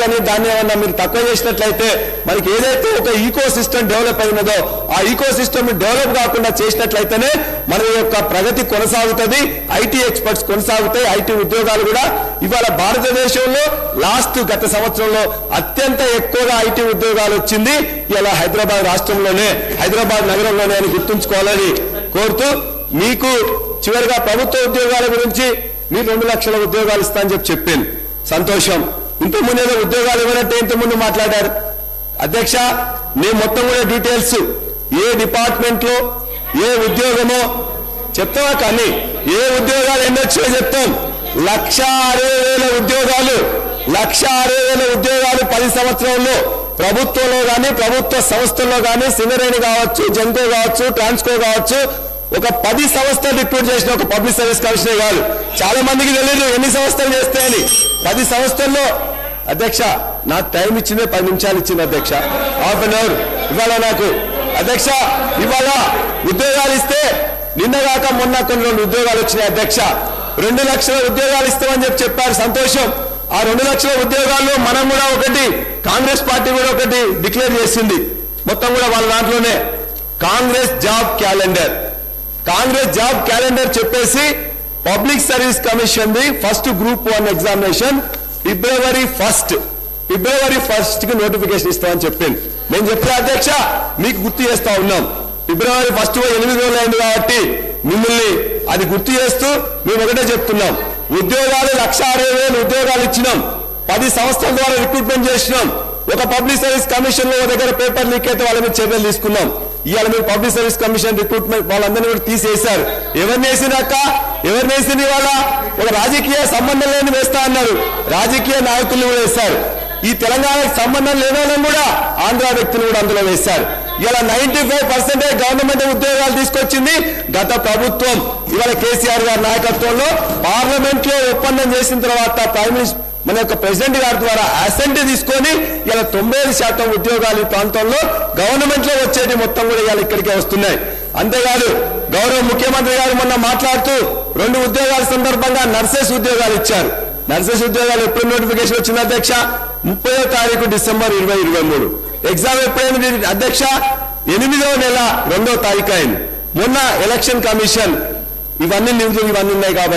కానీ దాన్ని ఏమన్నా మీరు తక్కువ చేసినట్లయితే మనకి ఏదైతే ఒక ఈకో సిస్టమ్ డెవలప్ అయినదో ఆ ఈకో సిస్టమ్ డెవలప్ కాకుండా చేసినట్లయితేనే మన యొక్క ప్రగతి కొనసాగుతుంది, ఐటీ ఎక్స్పర్ట్స్ కొనసాగుతాయి, ఐటీ ఉద్యోగాలు కూడా. ఇవాళ భారతదేశంలో గత సంవత్సరంలో అత్యంత ఎక్కువగా ఐటీ ఉద్యోగాలు వచ్చింది ఇలా హైదరాబాద్ రాష్ట్రంలోనే, హైదరాబాద్ నగరంలోనే అని గుర్తుంచుకోవాలని కోరుతూ, మీకు చివరిగా ప్రభుత్వ ఉద్యోగాల గురించి మీరు 2 లక్షల ఉద్యోగాలు ఇస్తా అని చెప్పాను. సంతోషం. ఇంతకుముందు ఏదో ఉద్యోగాలు ఇవ్వనంటే ఇంతకుముందు మాట్లాడారు అధ్యక్ష. నేను మొత్తం కూడా డీటెయిల్స్ ఏ డిపార్ట్మెంట్ లో ఏ ఉద్యోగమో చెప్తామా, కానీ ఏ ఉద్యోగాలు ఎన్నొచ్చో చెప్తాం. 1,60,000 ఉద్యోగాలు, 1,60,000 ఉద్యోగాలు 10 సంవత్సరంలో ప్రభుత్వంలో కానీ ప్రభుత్వ సంస్థల్లో కానీ సింగరేణి కావచ్చు, జెన్కో కావచ్చు, ట్రాన్స్కో కావచ్చు, ఒక 10 సంస్థలు రిక్రూట్ చేసిన ఒక పబ్లిక్ సర్వీస్ కమిషనర్ కాదు. చాలా మందికి తెలియదు ఎన్ని సంస్థలు చేస్తాయని. 10 సంస్థల్లో అధ్యక్ష నాకు టైం ఇచ్చిందే 10 నిమిషాలు ఇచ్చింది అధ్యక్ష, హాఫ్ అన్ అవర్. ఇవాళ నాకు అధ్యక్ష ఇవాళ ఉద్యోగాలు ఇస్తే నిన్నగాక మొన్న కొన్ని 2 ఉద్యోగాలు వచ్చినాయి అధ్యక్ష. 2 లక్షల ఉద్యోగాలు ఇస్తామని చెప్పారు. సంతోషం. ఆ 2 లక్షల ఉద్యోగాల్లో మనం కూడా ఒకటి, కాంగ్రెస్ పార్టీ కూడా ఒకటి డిక్లేర్ చేసింది. మొత్తం కూడా వాళ్ళ దాంట్లోనే Congress job calendar, Congress job calendar చెప్పేసి public service commission the first group 1 examination February 1 కి నోటిఫికేషన్ ఇస్తామని చెప్పింది. నేను చెప్పిన అధ్యక్ష మీకు గుర్తు చేస్తా ఉన్నాం. ఫిబ్రవరి 1 8 రోజులు అయింది కాబట్టి మిమ్మల్ని అది గుర్తు చేస్తూ మేము ఒకటే చెప్తున్నాం. ఉద్యోగాలు 1,60,000 ఉద్యోగాలు ఇచ్చినాం, 10 సంస్థల ద్వారా రిక్రూట్మెంట్ చేసినాం. ఒక పబ్లిక్ సర్వీస్ కమిషన్ లో దగ్గర పేపర్ లీక్ అయితే వాళ్ళ మీద చర్యలు తీసుకున్నాం. ఇవాళ మీరు పబ్లిక్ సర్వీస్ కమిషన్ రిక్రూట్మెంట్ వాళ్ళందరినీ కూడా తీసేశారు. ఎవరిని వేసినాక ఎవరిని వేసింది? వాళ్ళ ఒక రాజకీయ సంబంధం లేని వేస్తా అన్నారు, రాజకీయ నాయకులు కూడా వేశారు. ఈ తెలంగాణకు సంబంధం లేని వాళ్ళని కూడా ఆంధ్ర వ్యక్తులు కూడా అందులో వేశారు. ఇలా 95% గవర్నమెంట్ ఉద్యోగాలు తీసుకొచ్చింది గత ప్రభుత్వం. ఇవాళ కేసీఆర్ గారి నాయకత్వంలో పార్లమెంట్ లో ఒప్పందం చేసిన తర్వాత ప్రైమ్ మినిస్టర్ మన యొక్క ప్రెసిడెంట్ గారి ద్వారా అసెంట్ తీసుకొని ఇలా 95% ఉద్యోగాలు ఈ ప్రాంతంలో గవర్నమెంట్ లో వచ్చేది మొత్తం కూడా ఇవాళ ఇక్కడికే వస్తున్నాయి. అంతేకాదు గౌరవ ముఖ్యమంత్రి గారు మొన్న మాట్లాడుతూ 2 ఉద్యోగాల సందర్భంగా నర్సెస్ ఉద్యోగాలు ఇచ్చారు. నర్సెస్ ఉద్యోగాలు ఎప్పుడు నోటిఫికేషన్ వచ్చింది అధ్యక్ష? 30వ తారీఖు డిసెంబర్ 2023. ఎగ్జామ్ ఎప్పుడైంది అధ్యక్ష? 8వ నెల 2వ తారీఖు అయింది. మొన్న ఎలక్షన్ కమిషన్ ఇవన్నీ న్యూస్ ఇవన్నీ ఉన్నాయి కాబట్టి